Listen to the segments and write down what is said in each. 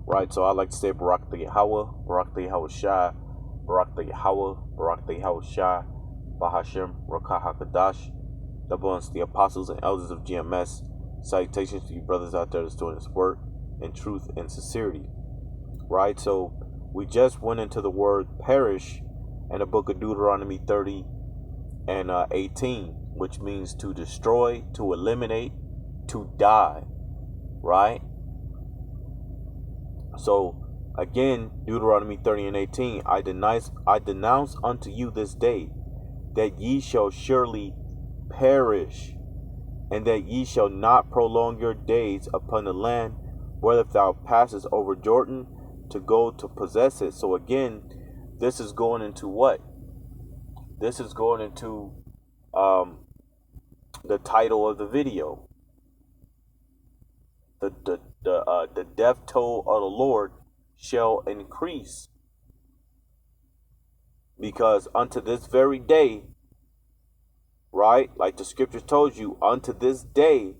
right? So I like to say Barak the Yahweh, Barak the Yahweh Shai, Barak the Yahweh, Barak the Yahweh Shai, Bahashem, Rakah HaKadash. That belongs to the apostles and elders of GMS. Salutations to you brothers out there that's doing this work in truth and sincerity, right? So we just went into the word perish in the book of Deuteronomy 30 and 18, which means to destroy, to eliminate, to die, right? So again, Deuteronomy 30 and 18, I denounce unto you this day that ye shall surely perish, and that ye shall not prolong your days upon the land whether thou passest over Jordan to go to possess it. So again, this is going into what? This is going into the title of the video. The death toll of the Lord shall increase, because unto this very day, right, like the scriptures told you, unto this day,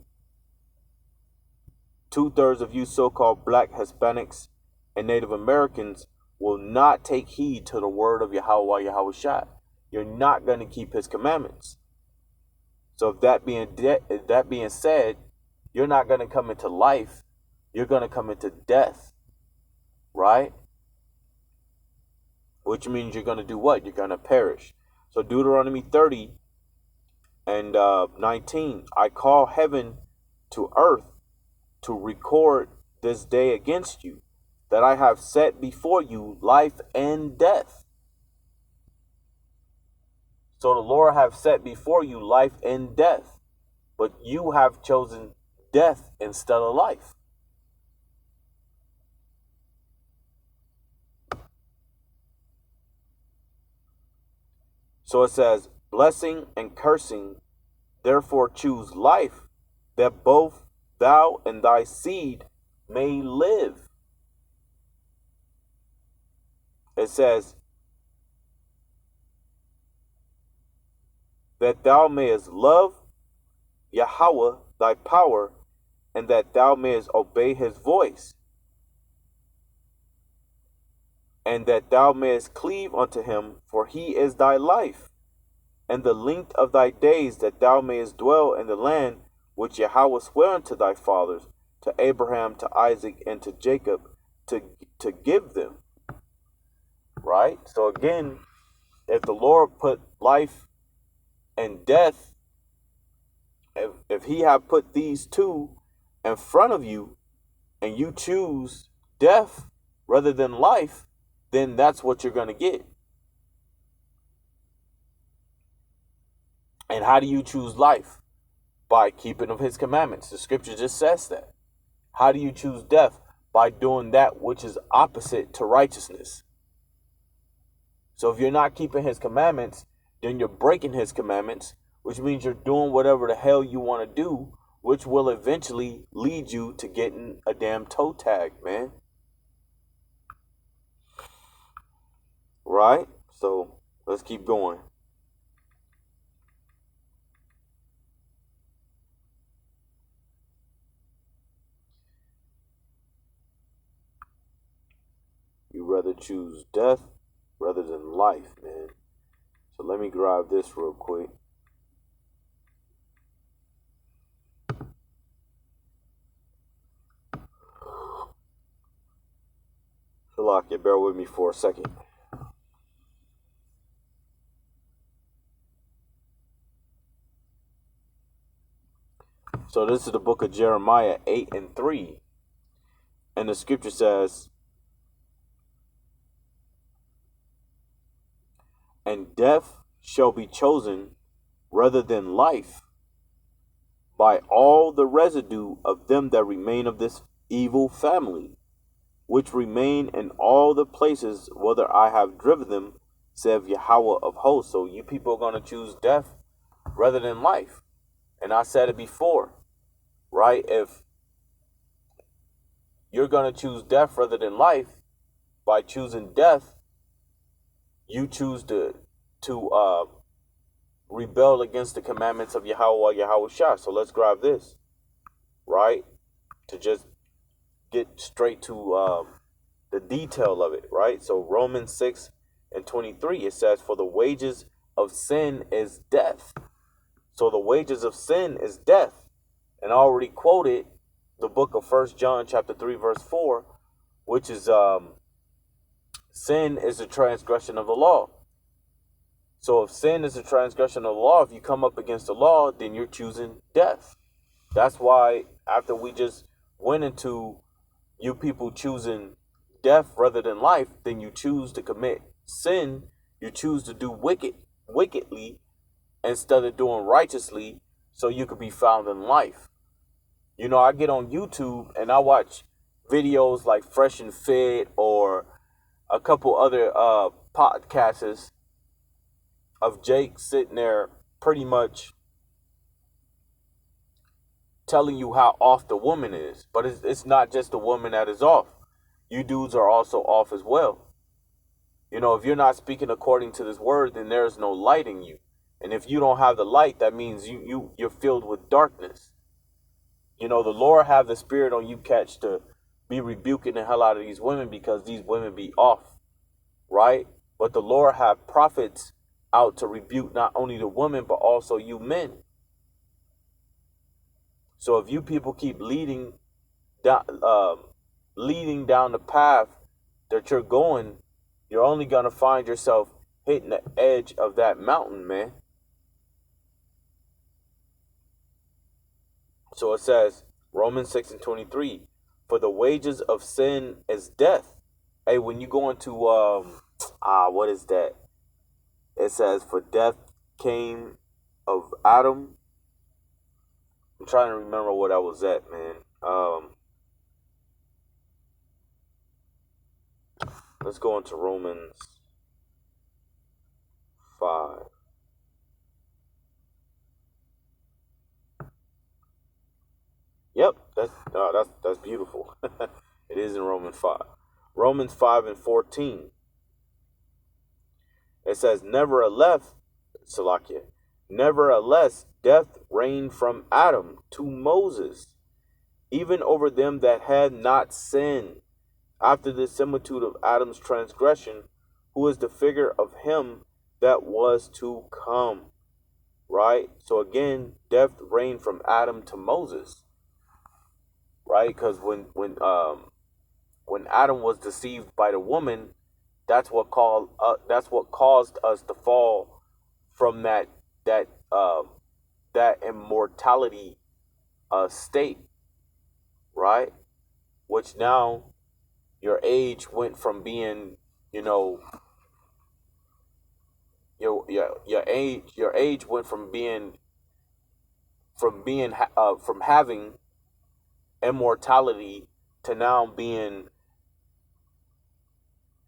2/3 of you so-called black Hispanics and Native Americans will not take heed to the word of Yahweh Shai. You're not going to keep his commandments. So if that being said, you're not going to come into life. You're going to come into death, right? Which means you're going to do what? You're going to perish. So Deuteronomy 30 and 19, I call heaven to earth to record this day against you, that I have set before you life and death. So the Lord have set before you life and death, but you have chosen death instead of life. So it says, blessing and cursing, therefore choose life, that both thou and thy seed may live. It says, that thou mayest love Yahweh thy power, and that thou mayest obey his voice, and that thou mayest cleave unto him, for he is thy life, and the length of thy days, that thou mayest dwell in the land which Yahweh sware unto thy fathers, to Abraham, to Isaac, and to Jacob, to give them. Right? So again, if the Lord put life and death, if he have put these two in front of you, and you choose death rather than life, then that's what you're going to get. And how do you choose life? By keeping of his commandments. The scripture just says that. How do you choose death? By doing that which is opposite to righteousness. So if you're not keeping his commandments, then you're breaking his commandments, which means you're doing whatever the hell you want to do, which will eventually lead you to getting a damn toe tag, man. Right? So let's keep going. You rather choose death rather than life, man. So let me grab this real quick. Shalakia, bear with me for a second. So this is the book of Jeremiah 8 and 3. And the scripture says, and death shall be chosen rather than life by all the residue of them that remain of this evil family, which remain in all the places whither I have driven them, saith Yahweh of hosts. So you people are going to choose death rather than life. And I said it before, right? If you're going to choose death rather than life, by choosing death, you choose to rebel against the commandments of Yahweh Shai. So let's grab this, right? To just get straight to the detail of it, right? So Romans 6:23, it says, for the wages of sin is death. So the wages of sin is death. And I already quoted the book of 1 John chapter 3 verse 4, which is sin is a transgression of the law. So if sin is a transgression of the law, if you come up against the law, then you're choosing death. That's why after we just went into you people choosing death rather than life, then you choose to commit sin. You choose to do wickedly instead of doing righteously, so you could be found in life. You know, I get on YouTube and I watch videos like Fresh and Fit or a couple other podcasts of Jake sitting there pretty much telling you how off the woman is. But it's not just the woman that is off. You dudes are also off as well. You know, if you're not speaking according to this word, then there is no light in you. And if you don't have the light, that means you're filled with darkness. You know, the Lord have the spirit on you catch to be rebuking the hell out of these women because these women be off, right? But the Lord have prophets out to rebuke not only the women, but also you men. So if you people keep leading down the path that you're going, you're only going to find yourself hitting the edge of that mountain, man. So it says, Romans 6:23, for the wages of sin is death. Hey, when you go into, what is that? It says, for death came of Adam. I'm trying to remember what I was at, man. Let's go into Romans 5. Yep, that's beautiful. It is in Romans 5. Romans 5:14. It says, nevertheless, death reigned from Adam to Moses, even over them that had not sinned, after the similitude of Adam's transgression, who is the figure of him that was to come. Right? So again, death reigned from Adam to Moses. Right? Because when Adam was deceived by the woman, that's what caused us to fall from that that immortality state, right? Which now your age went from being, you know, your age went from from having immortality to now being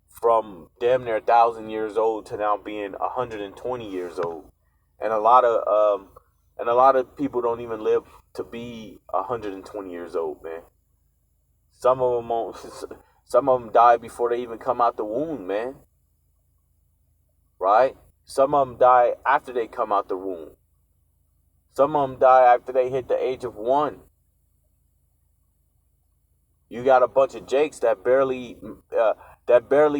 from damn near 1,000 years old to now being 120 years old, and a lot of people don't even live to be 120 years old, man. Some of them some of them die before they even come out the womb, man. Right? Some of them die after they come out the womb. Some of them die after they hit the age of 1. You got a bunch of Jakes that barely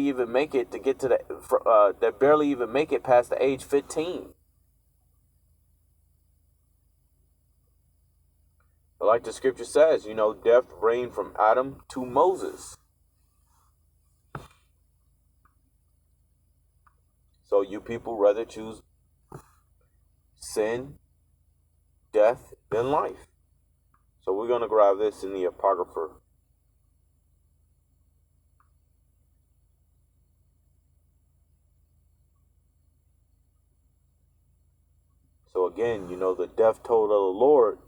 even make it to get to that barely even make it past the age 15. But like the scripture says, you know, death reigned from Adam to Moses. So you people rather choose sin, death, than life. So we're going to grab this in the Apocrypha. So again, you know, the death toll of the Lord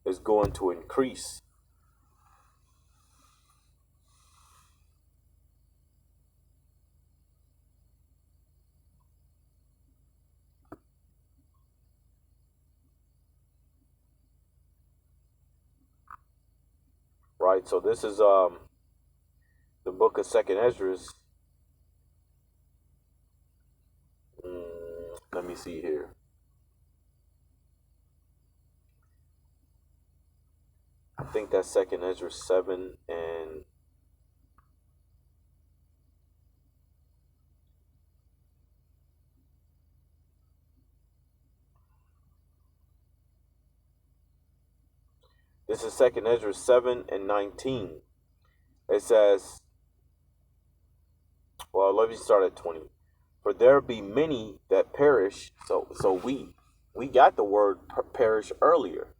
is going to increase. Right? So this is the book of Second Ezra. Let me see here. I think that's Second Ezra 7 and This is 2nd Ezra 7 and 19. It says, well, let me start at 20. For there be many that perish. So we got the word perish earlier,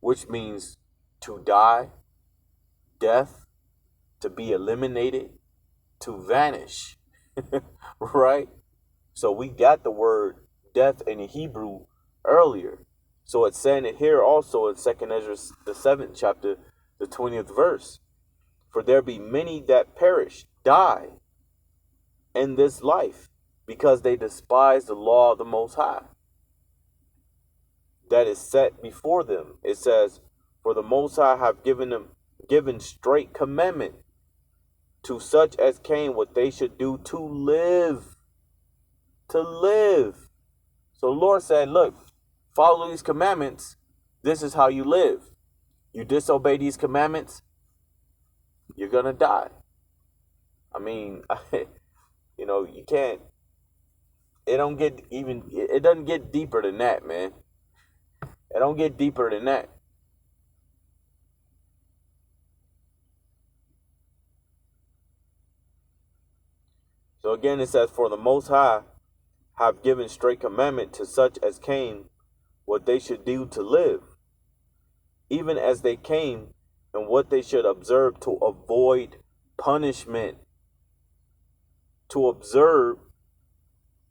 which means to die, death, to be eliminated, to vanish. Right? So we got the word death in the Hebrew earlier. So it's saying it here also in 2nd Ezra, the 7th chapter, the 20th verse. For there be many that perish, die in this life, because they despise the law of the Most High that is set before them. It says, for the Most High have given straight commandment to such as came what they should do to live. To live. So the Lord said, look, follow these commandments. This is how you live. You disobey these commandments, you're going to die. I mean, you can't, it doesn't get deeper than that, man. It don't get deeper than that. So again, it says, for the Most High have given straight commandment to such as came what they should do to live, even as they came, and what they should observe to avoid punishment. To observe,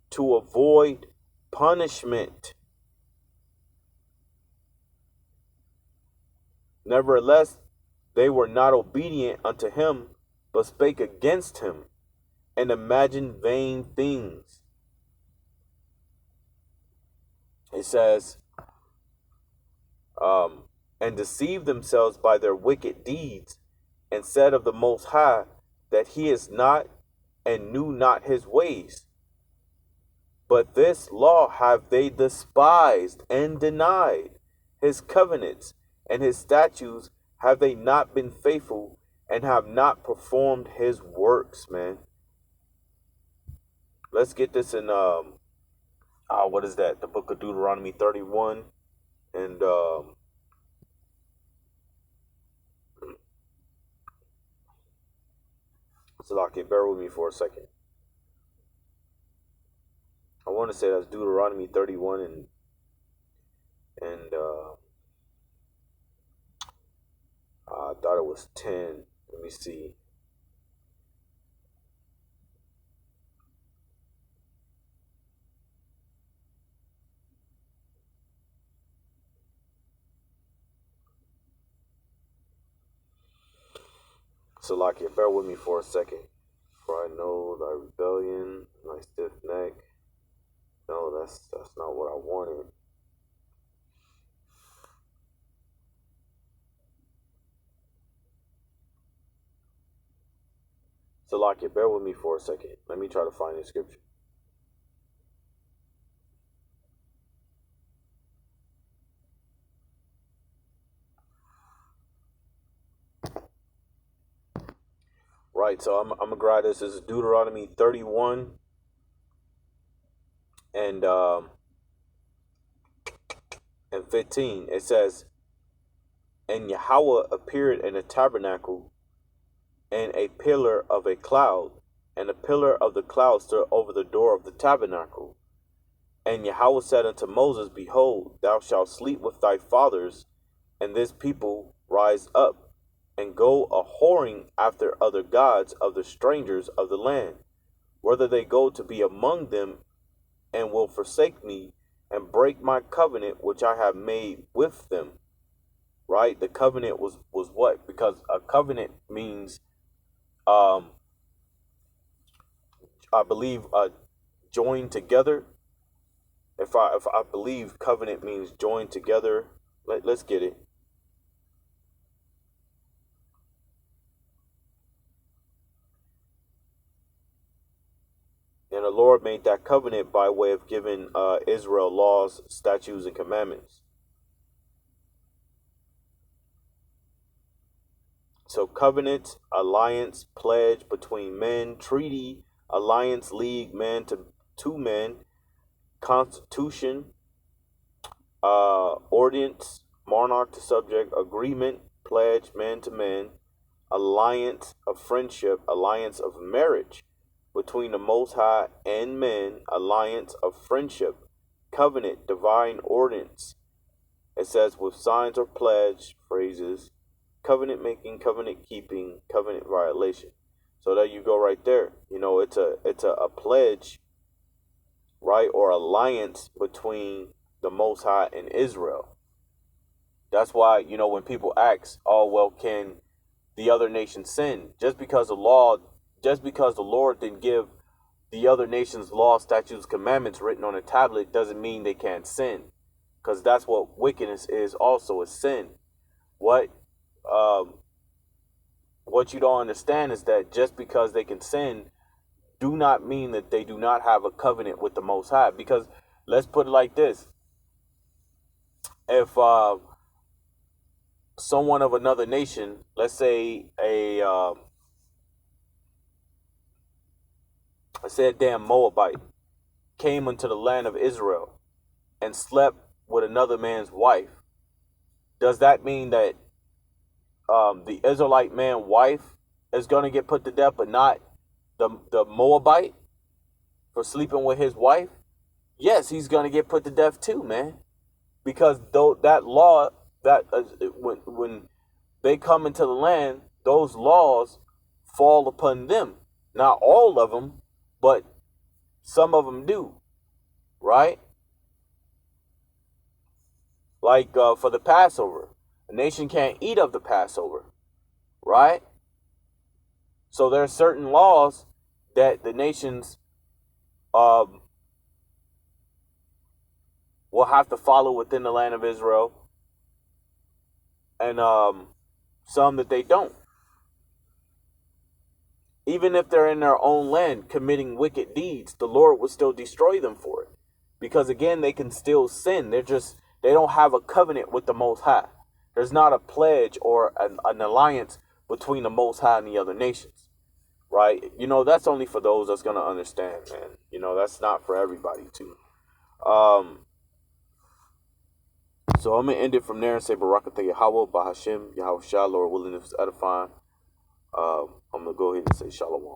to avoid punishment. Nevertheless, they were not obedient unto him, but spake against him, and imagined vain things. It says, and deceived themselves by their wicked deeds, and said of the Most High that he is not, and knew not his ways. But this law have they despised and denied. His covenants and his statutes have they not been faithful, and have not performed his works, man. Let's get this in what is that? The book of Deuteronomy 31 and Salaki, bear with me for a second. I want to say that's Deuteronomy 31 and I thought it was 10. Let me see. Salakia, bear with me for a second. For I know thy rebellion, thy stiff neck. No, that's not what I wanted. Salakia, bear with me for a second. Let me try to find the scripture. Right, so I'm gonna grab this. This is Deuteronomy 31 and 15. It says, and Yahweh appeared in a tabernacle, and a pillar of a cloud, and a pillar of the cloud stood over the door of the tabernacle. And Yahweh said unto Moses, behold, thou shalt sleep with thy fathers, and this people rise up, and go a whoring after other gods of the strangers of the land, whether they go to be among them, and will forsake me, and break my covenant which I have made with them. Right? The covenant was what? Because a covenant means, I believe, joined together. If I believe covenant means joined together, let's get it. And the Lord made that covenant by way of giving Israel laws, statutes, and commandments. So covenant, alliance, pledge between men, treaty, alliance, league, man to men, constitution, ordinance, monarch to subject, agreement, pledge, man to man, alliance of friendship, alliance of marriage between the Most High and men, alliance of friendship, covenant, divine ordinance. It says with signs or pledge phrases, covenant making, covenant keeping, covenant violation. So there you go right there. You know, it's a pledge, right, or alliance between the Most High and Israel. That's why, you know, when people ask, oh, well, can the other nations sin? Just because the Lord didn't give the other nations law, statutes, commandments written on a tablet doesn't mean they can't sin. Because that's what wickedness is also, a sin. What you don't understand is that just because they can sin do not mean that they do not have a covenant with the Most High. Because let's put it like this. If someone of another nation, let's say a damn Moabite, came into the land of Israel and slept with another man's wife, does that mean that the Israelite man's wife is going to get put to death, but not the Moabite for sleeping with his wife? Yes, he's going to get put to death too, man. Because though that law, that when they come into the land, those laws fall upon them. Not all of them, but some of them do, right? Like for the Passover, a nation can't eat of the Passover, right? So there are certain laws that the nations will have to follow within the land of Israel, and some that they don't. Even if they're in their own land committing wicked deeds, the Lord will still destroy them for it. Because again, they can still sin. They don't have a covenant with the Most High. There's not a pledge or an alliance between the Most High and the other nations, right? You know, that's only for those that's going to understand, man. You know, that's not for everybody too. So I'm going to end it from there and say Barakatah Yahweh, Bahashim, Yahweh Shah, Lord willing, if it's edifying. I'm going to go ahead and say Shalom.